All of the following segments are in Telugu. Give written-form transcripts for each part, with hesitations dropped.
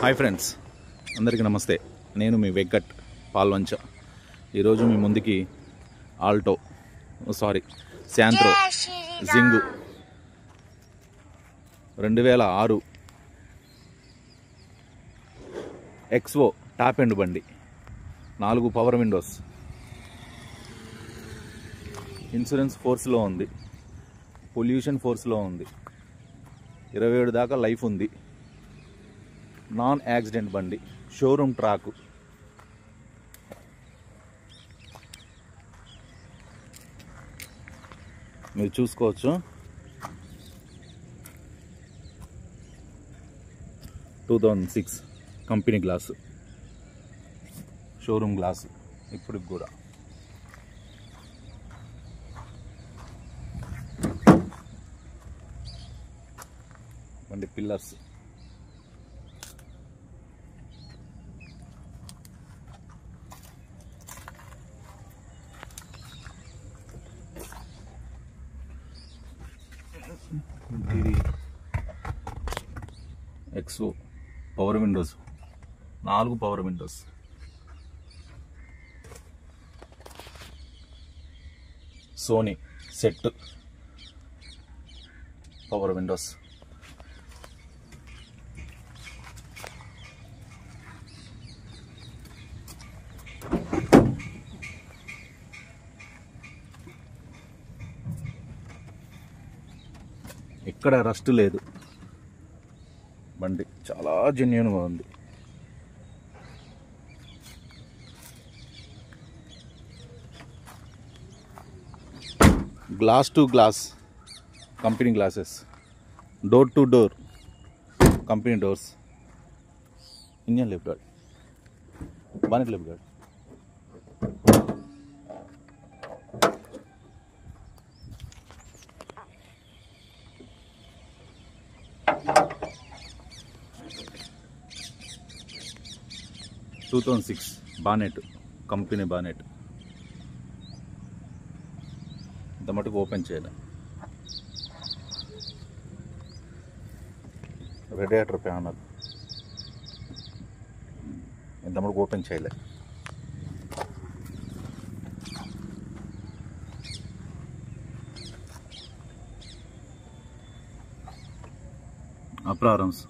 హాయ్ ఫ్రెండ్స్, అందరికీ నమస్తే. నేను మీ వెంకట్ పాల్వంచ. ఈరోజు మీ ముందుకి శాంత్రో జింగు 2006 ఎక్స్వో టాప్ ఎండ్ బండి, 4 పవర్ విండోస్, ఇన్సూరెన్స్ ఫోర్స్లో ఉంది, పొల్యూషన్ ఫోర్స్లో ఉంది, 27 దాకా లైఫ్ ఉంది, నాన్ యాక్సిడెంట్ బండి, షోరూమ్ ట్రాక్. మీరు చూసుకోవచ్చు. 2006 కంపెనీ గ్లాసు, షోరూమ్ గ్లాసు ఇప్పుడు కూడా. బండి పిల్లర్స్, ఎక్స్ఓ power windows, 4 power windows, Sony set power windows, ఎక్కడ రస్ట్ లేదు. బండి చాలా జెన్యూన్గా ఉంది. Glass to glass company glasses, door to door company doors, engine lift guard, bonnet lift guard, bonnet, company bonnet. ఇంత మటుకు ఓపెన్ చేయలే. రేడియేటర్ ప్యానల్ ఇంత మటుకు ఓపెన్ చేయలే. అప్రారమ్స్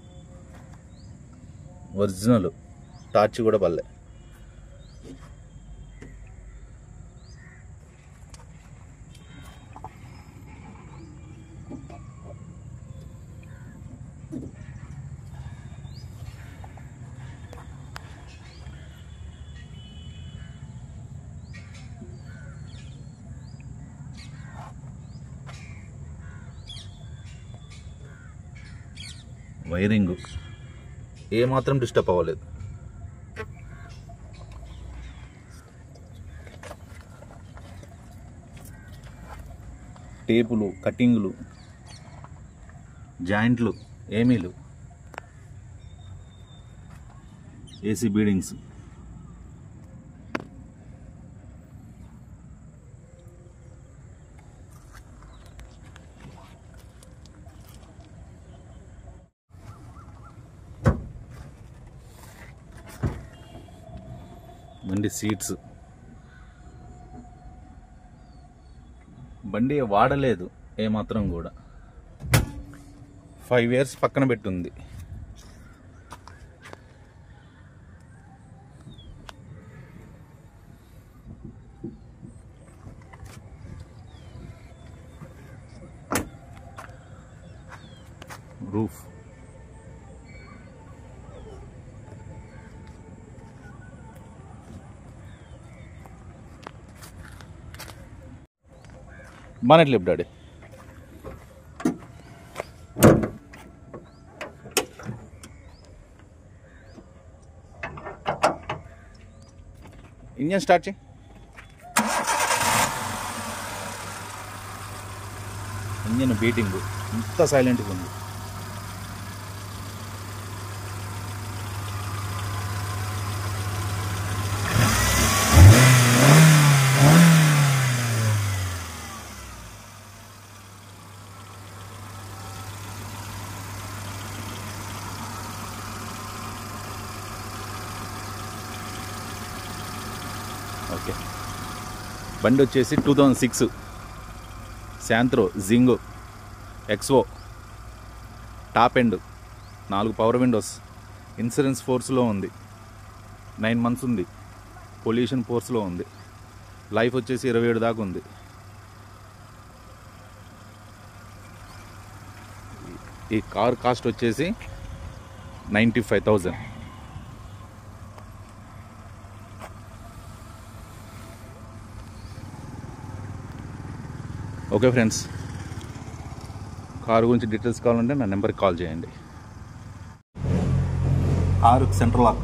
ఒరిజినల్, టార్చ్ కూడా పల్లె. వైరింగ్ ఏమాత్రం డిస్టర్బ్ అవ్వలేదు. టేపులు, కటింగ్లు, జాయింట్లు ఏమీలు, ఏసీ బీడింగ్స్, బండి సీట్స్. బండి వాడలేదు ఏమాత్రం కూడా. 5 years పక్కన పెట్టుంది. Roof, bonnet lift daddy. Engine start చేయి. ఇంజన్ బీటింగ్ ఇంత సైలెంట్గా ఉంది. ఓకే. బండి వచ్చేసి 2006 Santro Xing XO, top end, 4 power windows, insurance ఫోర్స్లో ఉంది, 9 months ఉంది, పొల్యూషన్ ఫోర్స్లో ఉంది, లైఫ్ వచ్చేసి 27 దాకా ఉంది. ఈ కార్ కాస్ట్ వచ్చేసి 95,000. ఓకే ఫ్రెండ్స్, కారు గురించి డీటెయిల్స్ కావాలంటే నా నెంబర్కి కాల్ చేయండి. Car central lock